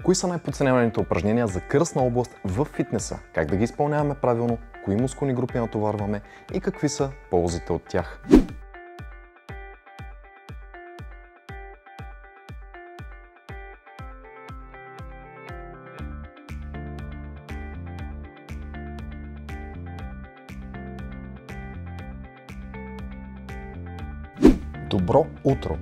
Кои са най-подценяваните упражнения за кръстна област в фитнеса? Как да ги изпълняваме правилно? Кои мускулни групи натоварваме? И какви са ползите от тях? Добро утро!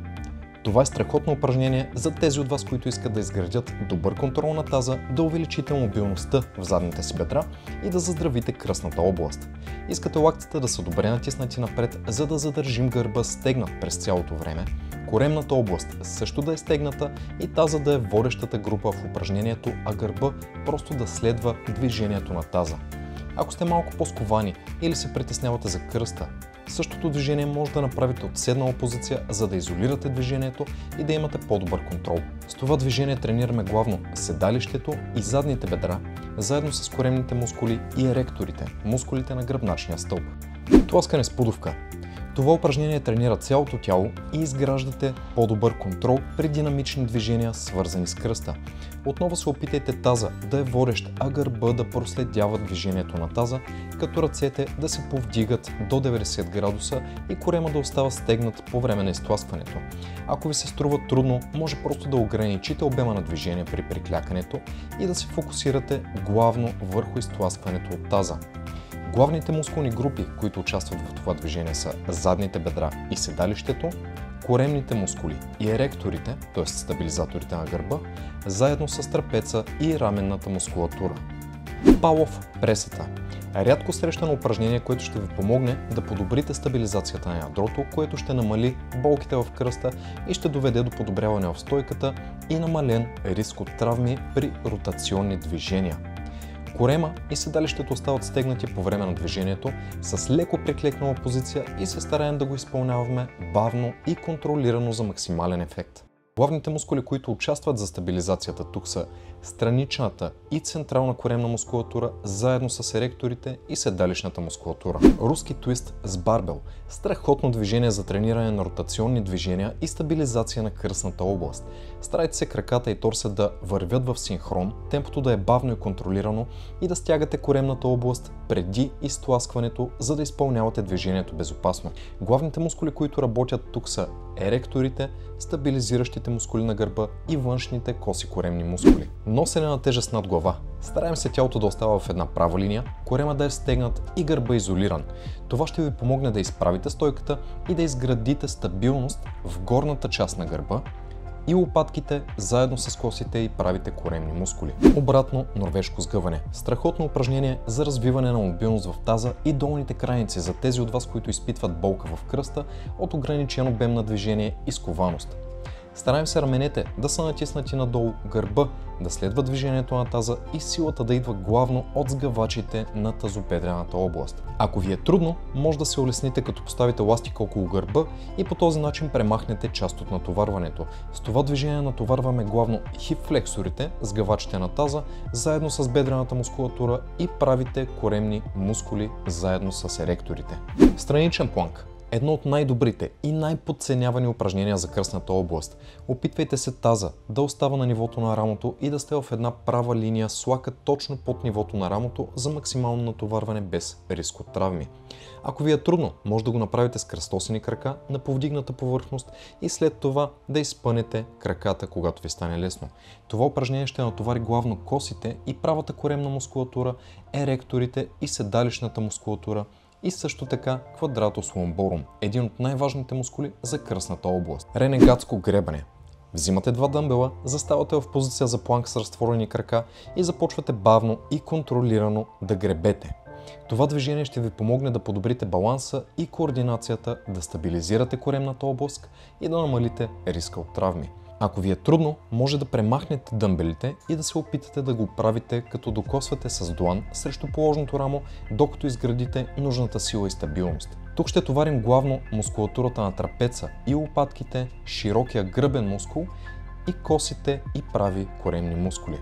Това е страхотно упражнение за тези от вас, които искат да изградят добър контрол на таза, да увеличите мобилността в задните си бедра и да заздравите кръстната област. Искате лактите да са добре натиснати напред, за да задържим гърба стегнат през цялото време, коремната област също да е стегната и таза да е водещата група в упражнението, а гърба просто да следва движението на таза. Ако сте малко по-сковани или се притеснявате за кръста, същото движение може да направите от седнала позиция, за да изолирате движението и да имате по-добър контрол. С това движение тренираме главно седалището и задните бедра, заедно с коремните мускули и еректорите, мускулите на гръбначния стълб. Тласкане с пудовка. Това упражнение тренира цялото тяло и изграждате по-добър контрол при динамични движения, свързани с кръста. Отново се опитайте таза да е водещ, а гърба да проследява движението на таза, като ръцете да се повдигат до 90 градуса и корема да остава стегнат по време на изтласкването. Ако ви се струва трудно, може просто да ограничите обема на движение при приклякането и да се фокусирате главно върху изтласкването от таза. Главните мускулни групи, които участват в това движение, са задните бедра и седалището, коремните мускули и еректорите, т.е. стабилизаторите на гърба, заедно с трапеца и раменната мускулатура. Палов пресата. Рядко срещано упражнение, което ще ви помогне да подобрите стабилизацията на ядрото, което ще намали болките в кръста и ще доведе до подобряване в стойката и намален риск от травми при ротационни движения. Корема и седалището остават стегнати по време на движението с леко приклекнала позиция и се стараем да го изпълняваме бавно и контролирано за максимален ефект. Главните мускули, които участват за стабилизацията тук, са страничната и централна коремна мускулатура, заедно с еректорите и седалищната мускулатура. Руски твист с барбел. Страхотно движение за трениране на ротационни движения и стабилизация на кръстната област. Старайте се краката и торса да вървят в синхрон, темпото да е бавно и контролирано и да стягате коремната област преди изтласкването, за да изпълнявате движението безопасно. Главните мускули, които работят тук, са еректорите, стабилизиращите мускули на гърба и външните коси коремни мускули. Носене на тежест над глава. Стараем се тялото да остава в една права линия, корема да е стегнат и гърба изолиран. Това ще ви помогне да изправите стойката и да изградите стабилност в горната част на гърба и лопатките заедно с косите и правите коремни мускули. Обратно норвежко сгъване. Страхотно упражнение за развиване на мобилност в таза и долните крайници за тези от вас, които изпитват болка в кръста от ограничен обем на движение и скованост. Стараем се раменете да са натиснати надолу, гърба да следва движението на таза и силата да идва главно от сгъвачите на тазобедрената област. Ако ви е трудно, може да се улесните като поставите ластика около гърба и по този начин премахнете част от натоварването. С това движение натоварваме главно хипфлексорите, сгъвачите на таза, заедно с бедрената мускулатура и правите коремни мускули заедно с еректорите. Страничен планк. Едно от най-добрите и най-подценявани упражнения за кръстната област. Опитвайте се таза да остава на нивото на рамото и да сте в една права линия с лака точно под нивото на рамото за максимално натоварване без риск от травми. Ако ви е трудно, може да го направите с кръстосани крака на повдигната повърхност и след това да изпънете краката, когато ви стане лесно. Това упражнение ще натовари главно косите и правата коремна мускулатура, еректорите и седалищната мускулатура, и също така квадратус ломборум, един от най-важните мускули за кръстната област. Ренегатско гребане. Взимате два дъмбела, заставате в позиция за планк с разтворени крака и започвате бавно и контролирано да гребете. Това движение ще ви помогне да подобрите баланса и координацията, да стабилизирате коремната област и да намалите риска от травми. Ако ви е трудно, може да премахнете дъмбелите и да се опитате да го правите, като докосвате с длан срещу положното рамо, докато изградите нужната сила и стабилност. Тук ще товарим главно мускулатурата на трапеца и лопатките, широкия гръбен мускул и косите и прави коремни мускули.